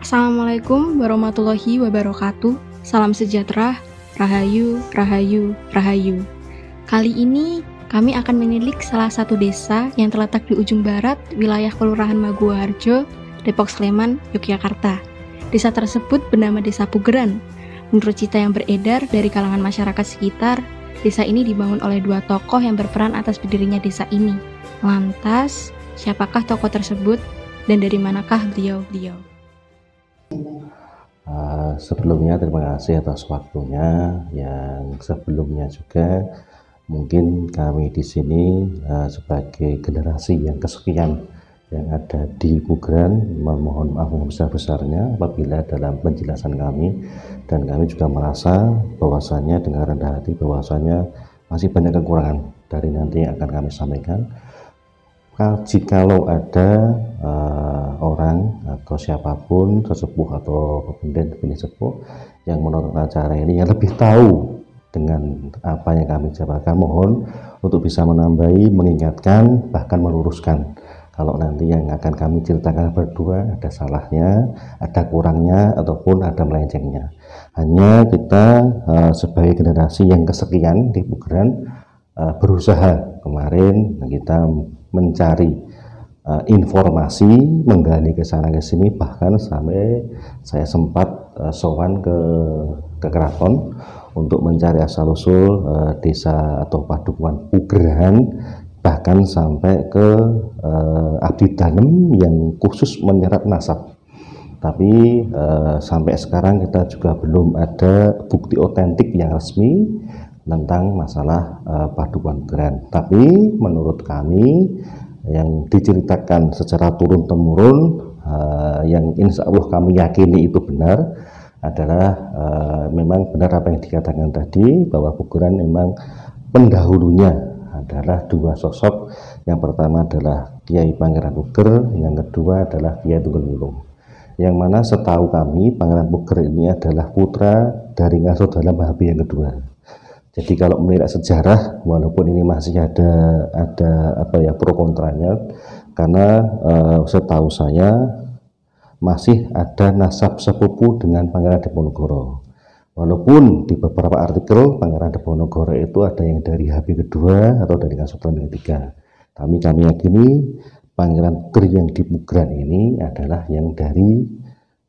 Assalamualaikum warahmatullahi wabarakatuh. Salam sejahtera, rahayu, rahayu, rahayu. Kali ini kami akan menilik salah satu desa yang terletak di ujung barat wilayah Kelurahan Maguwoharjo, Depok Sleman, Yogyakarta. Desa tersebut bernama Desa Pugeran. Menurut cerita yang beredar dari kalangan masyarakat sekitar, desa ini dibangun oleh dua tokoh yang berperan atas berdirinya desa ini. Lantas, siapakah tokoh tersebut dan dari manakah beliau-beliau? Sebelumnya terima kasih atas waktunya. Yang sebelumnya juga mungkin kami di sini sebagai generasi yang kesekian yang ada di Pugeran memohon maaf yang besar-besarnya apabila dalam penjelasan kami, dan kami juga merasa bahwasanya dengan rendah hati bahwasanya masih banyak kekurangan dari nanti yang akan kami sampaikan. Jikalau ada orang atau siapapun sesepuh atau pemimpin sepuh yang menonton acara ini yang lebih tahu dengan apa yang kami jabarkan, mohon untuk bisa menambahi, mengingatkan, bahkan meluruskan kalau nanti yang akan kami ceritakan berdua ada salahnya, ada kurangnya, ataupun ada melencengnya. Hanya kita sebagai generasi yang kesekian di Pugeran berusaha kemarin kita mencari informasi, menggali ke sana ke sini, bahkan sampai saya sempat sowan ke keraton untuk mencari asal usul desa atau padukuhan Pugeran, bahkan sampai ke abdi dalem yang khusus menyerat nasab. Tapi sampai sekarang kita juga belum ada bukti otentik yang resmi tentang masalah padukuhan Pugeran. Tapi menurut kami yang diceritakan secara turun-temurun yang insya Allah kami yakini itu benar adalah memang benar apa yang dikatakan tadi, bahwa Pugeran memang pendahulunya adalah dua sosok. Yang pertama adalah Kiai Pangeran Puger, yang kedua adalah Kiai Tunggulwulung, yang mana setahu kami Pangeran Puger ini adalah putra dari Ngaso Dalam Mahabi yang kedua. Jadi kalau melihat sejarah, walaupun ini masih ada pro kontranya, karena setahu saya masih ada nasab sepupu dengan Pangeran Diponegoro. Walaupun di beberapa artikel Pangeran Diponegoro itu ada yang dari HB kedua atau dari Ngaso Dalam yang ketiga. Kami yakini Pangeran Puger yang di Pugeran ini adalah yang dari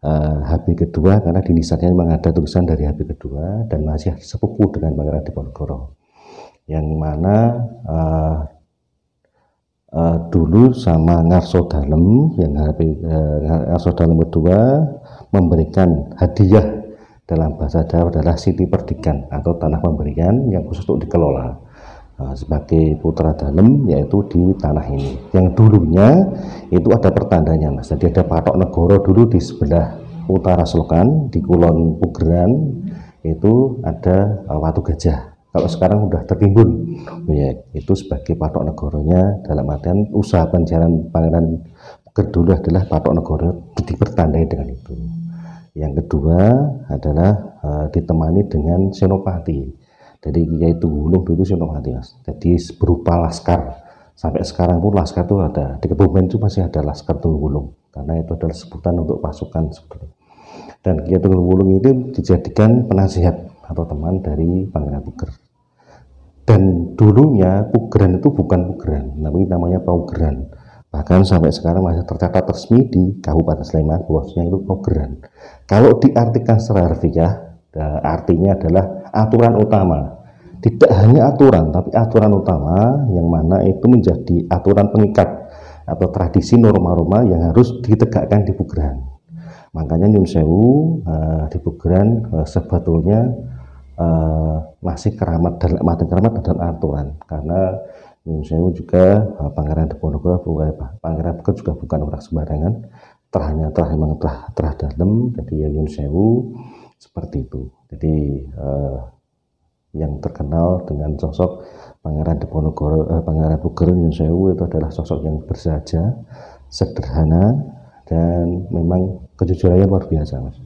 HB kedua, karena di nisannya memang ada tulisan dari HB kedua dan masih sepupu dengan Pangeran Diponegoro, yang mana dulu sama Ngaso Dalem yang Ngaso Dalem kedua memberikan hadiah, dalam bahasa Jawa adalah Siti Perdikan atau tanah pemberian yang khusus untuk dikelola sebagai putra dalem, yaitu di tanah ini yang dulunya itu ada pertandanya, Mas. Jadi ada patok negoro dulu di sebelah utara selokan di Kulon Pugeran itu ada watu gajah. Kalau sekarang udah tertimbun ya, itu sebagai patok negoronya, dalam artian usaha pencarian Pangeran Puger dulu adalah patok negoro dipertandai dengan itu. Yang kedua adalah ditemani dengan senopati. Jadi Kiai Tunggulwulung dulu senopati, Mas. Jadi berupa laskar. Sampai sekarang pun laskar itu ada. Di Kebumen itu masih ada laskar Tunggulwulung, karena itu adalah sebutan untuk pasukan sebetulnya. Dan Kiai Tunggulwulung itu dijadikan penasihat atau teman dari Pangeran Puger. Dan dulunya Pugeran itu bukan Pugeran, tapi namanya Paugeran. Bahkan sampai sekarang masih tercatat resmi di Kabupaten Sleman bahwasanya itu Pugeran. Kalau diartikan secara harfiah, artinya adalah aturan utama. Tidak hanya aturan, tapi aturan utama yang mana itu menjadi aturan pengikat atau tradisi norma-norma yang harus ditegakkan di Pugeran. Makanya Nyun Sewu di Pugeran sebetulnya masih keramat dalam aturan, karena Nyun Sewu juga Pangeran Diponegoro, Pangeran Puger juga bukan orang sembarangan, memang terah dalem. Jadi ya Nyun Sewu seperti itu. Jadi yang terkenal dengan sosok Pangeran Diponegoro, Pangeran Puger Nyun Sewu itu adalah sosok yang bersahaja, sederhana, dan memang kejujurannya luar biasa, Mas.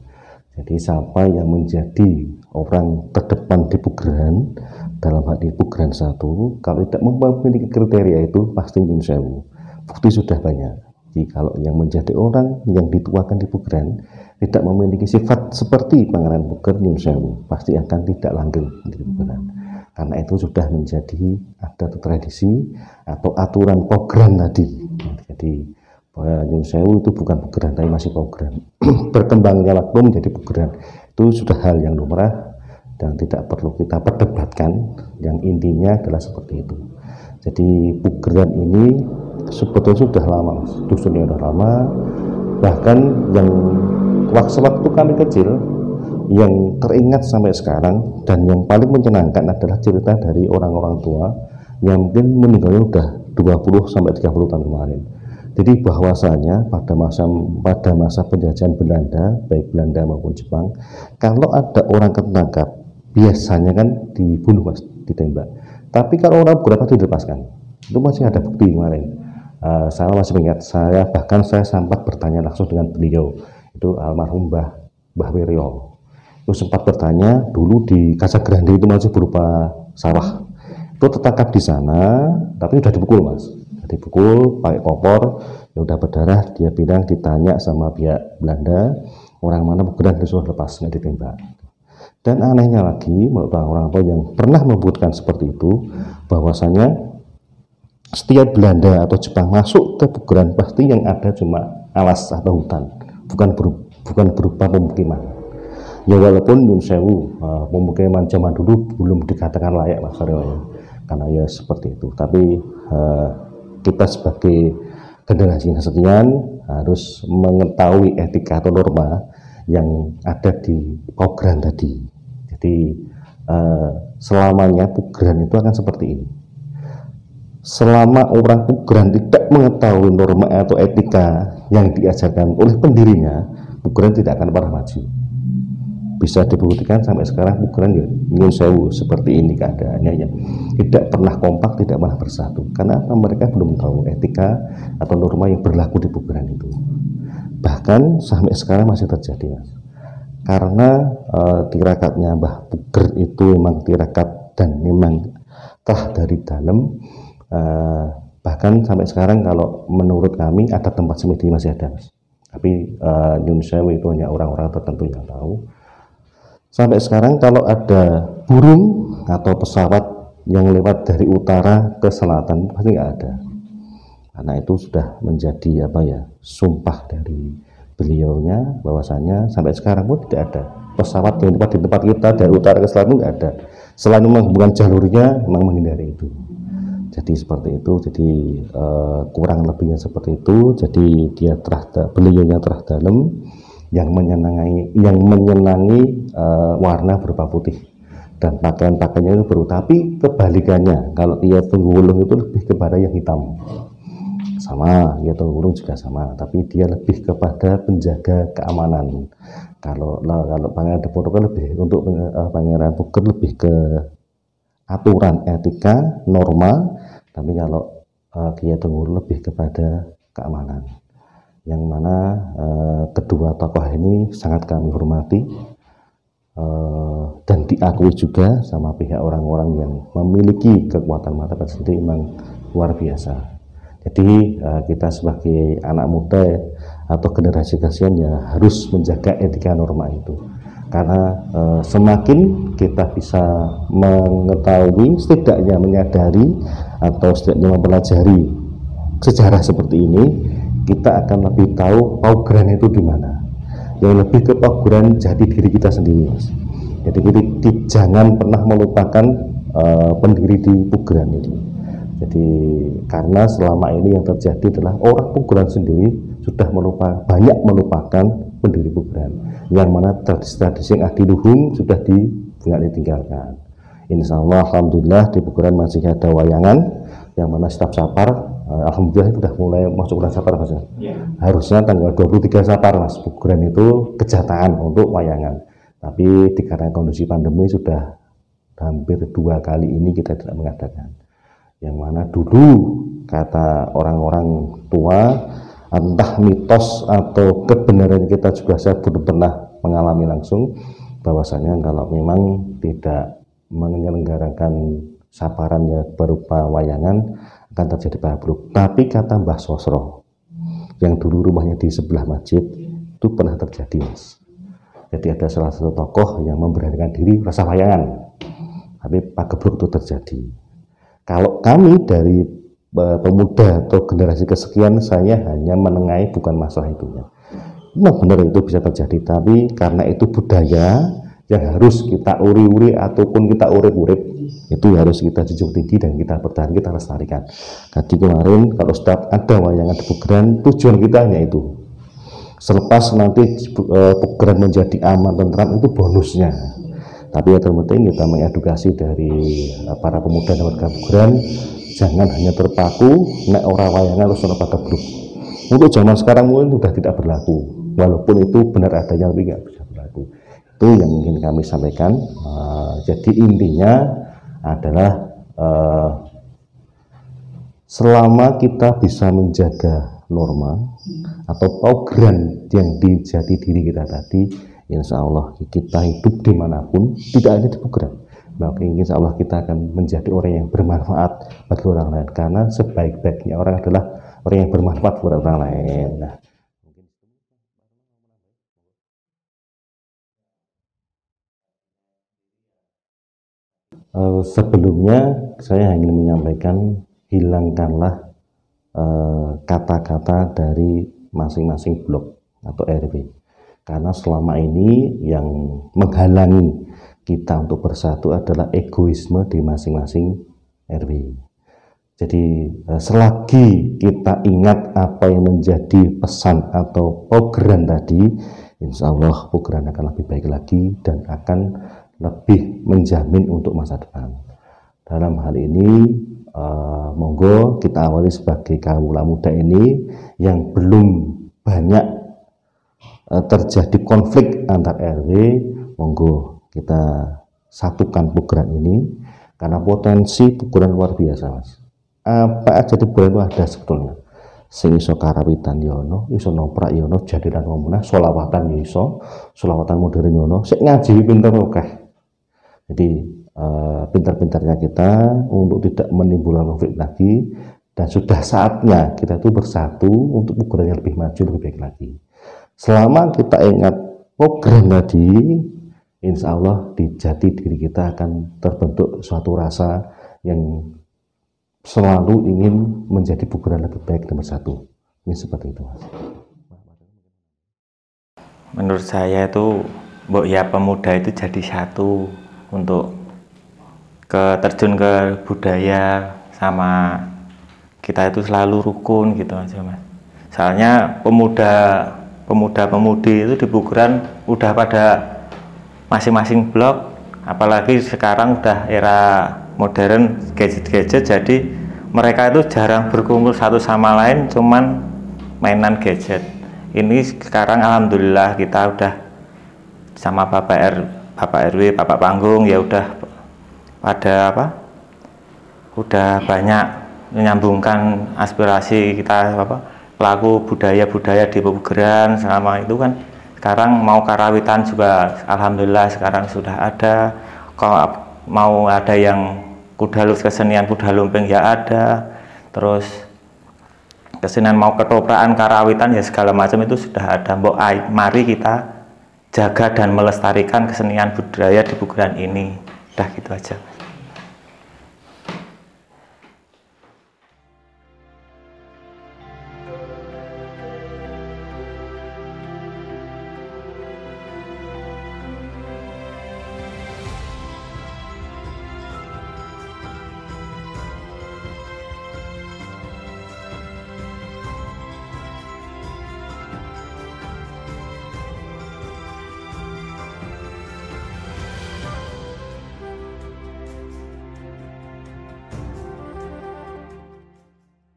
Jadi siapa yang menjadi orang terdepan di Pugeran, dalam hal ini Pugeran 1, kalau tidak memiliki kriteria itu pasti Nyun Sewu. Bukti sudah banyak. Jadi kalau yang menjadi orang yang dituakan di Pugeran tidak memiliki sifat seperti Pangeran Puger, nyun sewu, pasti akan tidak langgeng di Pugeran. Karena itu sudah menjadi ada tradisi atau aturan program tadi. Jadi nyun sewu itu bukan Pugeran tapi masih program. Berkembangnya waktu menjadi Pugeran itu sudah hal yang lumrah dan tidak perlu kita perdebatkan. Yang intinya adalah seperti itu. Jadi Pugeran ini sebetulnya sudah lama, dusunnya sudah lama. Bahkan yang waktu kami kecil yang teringat sampai sekarang dan yang paling menyenangkan adalah cerita dari orang-orang tua yang mungkin meninggalnya udah 20 sampai 30 tahun kemarin. Jadi bahwasanya pada masa penjajahan Belanda, baik Belanda maupun Jepang, kalau ada orang ketangkap biasanya kan dibunuh Mas, ditembak. Tapi kalau orang berapa dilepaskan. Itu masih ada bukti kemarin. Saya masih ingat, saya sempat bertanya langsung dengan beliau, itu almarhum Mbah Wiryo. Itu sempat bertanya dulu di Casagrande itu masih berupa sawah. Itu tertangkap di sana, tapi udah dipukul Mas. Dipukul pakai kopor, ya udah berdarah. Dia bilang ditanya sama pihak Belanda, orang mana Pugeran, disuruh lepas, nggak ditembak. Dan anehnya lagi, menurut orang-orang tua yang pernah menyebutkan seperti itu, bahwasanya setiap Belanda atau Jepang masuk ke Pugeran pasti yang ada cuma alas atau hutan, bukan berupa pemukiman. Ya walaupun nyun sewu, pemukiman zaman dulu belum dikatakan layak Mas Aryo ya, karena ya seperti itu. Tapi kita sebagai generasi sekian harus mengetahui etika atau norma yang ada di Pugeran tadi. Jadi selamanya Pugeran itu akan seperti ini. Selama orang Pugeran tidak mengetahui norma atau etika yang diajarkan oleh pendirinya, Pugeran tidak akan pernah maju. Bisa dibuktikan sampai sekarang Pugeran ya nyun sewu seperti ini keadaannya ya. Tidak pernah kompak, tidak pernah bersatu. Karena mereka belum tahu etika atau norma yang berlaku di Pugeran itu. Bahkan sampai sekarang masih terjadi Mas. Karena tirakatnya Mbah Puger itu memang tirakat dan memang telah dari dalam. Bahkan sampai sekarang kalau menurut kami ada tempat semedi masih ada Mas. Tapi nyun sewu itu hanya orang-orang tertentu yang tahu. Sampai sekarang kalau ada burung atau pesawat yang lewat dari utara ke selatan pasti nggak ada, karena itu sudah menjadi sumpah dari beliaunya bahwasanya sampai sekarang pun tidak ada pesawat yang lewat di tempat kita dari utara ke selatan, nggak ada. Selain menghubungkan jalurnya memang menghindari itu. Jadi seperti itu. Jadi kurang lebihnya seperti itu. Jadi beliaunya terah dalam yang menyenangi warna berupa putih dan pakaiannya itu baru. Tapi kebalikannya, kalau dia Tenggulung itu lebih kepada yang hitam, sama ya, Tenggulung juga sama, tapi dia lebih kepada penjaga keamanan. Kalau Pangeran Diponegoro kan lebih untuk Pangeran Puger lebih ke aturan etika norma, tapi kalau Kiai Tenggulung lebih kepada keamanan. Yang mana kedua tokoh ini sangat kami hormati dan diakui juga sama pihak orang-orang yang memiliki kekuatan mata sendiri, memang luar biasa. Jadi kita sebagai anak muda atau generasi kasihan ya harus menjaga etika norma itu, karena semakin kita bisa mengetahui, setidaknya menyadari atau setidaknya mempelajari sejarah seperti ini, kita akan lebih tahu Pugeran itu di mana. Yang lebih ke Pugeran jati diri kita sendiri Mas. Jadi jangan pernah melupakan pendiri di Pugeran ini. Jadi karena selama ini yang terjadi adalah orang Pugeran sendiri sudah banyak melupakan pendiri Pugeran, yang mana tradisi-tradisi yang adiluhung sudah ditinggalkan. Insya Allah alhamdulillah di Pugeran masih ada wayangan, yang mana setiap Sapar alhamdulillah itu sudah mulai masuk bulan Sapar Mas. Harusnya tanggal 23 Sapar Mas, Pugeran itu kejataan untuk wayangan. Tapi dikarenakan kondisi pandemi sudah hampir 2 kali ini kita tidak mengadakan. Yang mana dulu kata orang-orang tua, entah mitos atau kebenaran kita juga saya belum pernah mengalami langsung, bahwasanya kalau memang tidak menyelenggarakan saparannya berupa wayangan akan terjadi buruk. Tapi kata Mbah Sosro yang dulu rumahnya di sebelah masjid itu pernah terjadi Mas. Jadi ada salah satu tokoh yang memberanikan diri rasa wayangan, tapi pagebluk itu terjadi. Kalau kami dari pemuda atau generasi kesekian, saya hanya menengahi, bukan masalah itunya. Memang benar itu bisa terjadi, tapi karena itu budaya yang harus kita uri-uri ataupun kita urip-urip, itu harus kita junjung tinggi dan kita pertahankan, kita lestarikan. Tadi kemarin kalau setiap ada wayangan di Pugeran, tujuan kita hanya itu. Selepas nanti Pugeran menjadi aman tentram, itu bonusnya. Tapi yang terpenting kita mengedukasi dari para pemuda dan warga Pugeran, jangan hanya terpaku nek ora wayangan terus ora pagebluk. Untuk zaman sekarang mungkin sudah tidak berlaku, walaupun itu benar adanya tapi nggak bisa berlaku. Itu yang ingin kami sampaikan. Jadi intinya adalah selama kita bisa menjaga norma atau program yang dijadi diri kita tadi, insya Allah kita hidup dimanapun, tidak hanya di Pugeran, maka insya Allah kita akan menjadi orang yang bermanfaat bagi orang lain, karena sebaik-baiknya orang adalah orang yang bermanfaat buat orang lain. Nah, sebelumnya saya ingin menyampaikan, hilangkanlah kata-kata dari masing-masing blok atau RW, karena selama ini yang menghalangi kita untuk bersatu adalah egoisme di masing-masing RW. Jadi selagi kita ingat apa yang menjadi pesan atau program tadi, insya Allah program akan lebih baik lagi dan akan lebih menjamin untuk masa depan. Dalam hal ini monggo kita awali sebagai kawula muda ini yang belum banyak terjadi konflik antar RW, monggo kita satukan Pugeran ini, karena potensi Pugeran luar biasa, Mas. Apa aja di Pugeran itu ada sebetulnya. Sing iso karawitan yono, iso noprak yono, jadiran ngomongna, solawatan iso, solawatan modern yono, sik ngaji pinter akeh. Jadi pintar-pintarnya kita untuk tidak menimbulkan konflik lagi, dan sudah saatnya kita itu bersatu untuk Pugeran yang lebih maju, lebih baik lagi. Selama kita ingat program tadi, insya Allah di jati diri kita akan terbentuk suatu rasa yang selalu ingin menjadi Pugeran lebih baik dan bersatu. Ini seperti itu, Mas. Menurut saya itu, Mbok ya, pemuda itu jadi satu untuk terjun ke budaya, sama kita itu selalu rukun gitu aja, Mas. Soalnya pemuda-pemudi itu di Pugeran udah pada masing-masing blok, apalagi sekarang udah era modern, gadget-gadget, jadi mereka itu jarang berkumpul satu sama lain, cuman mainan gadget. Ini sekarang alhamdulillah kita udah sama Bapak RW, Bapak Panggung ya udah pada udah banyak menyambungkan aspirasi kita pelaku budaya-budaya di Pugeran selama itu kan. Sekarang mau karawitan juga alhamdulillah sekarang sudah ada. Kalau mau ada yang kesenian kuda lumping ya ada, terus kesenian mau ketopraan, karawitan ya segala macam itu sudah ada. Mari kita jaga dan melestarikan kesenian budaya di Pugeran ini. Udah gitu aja.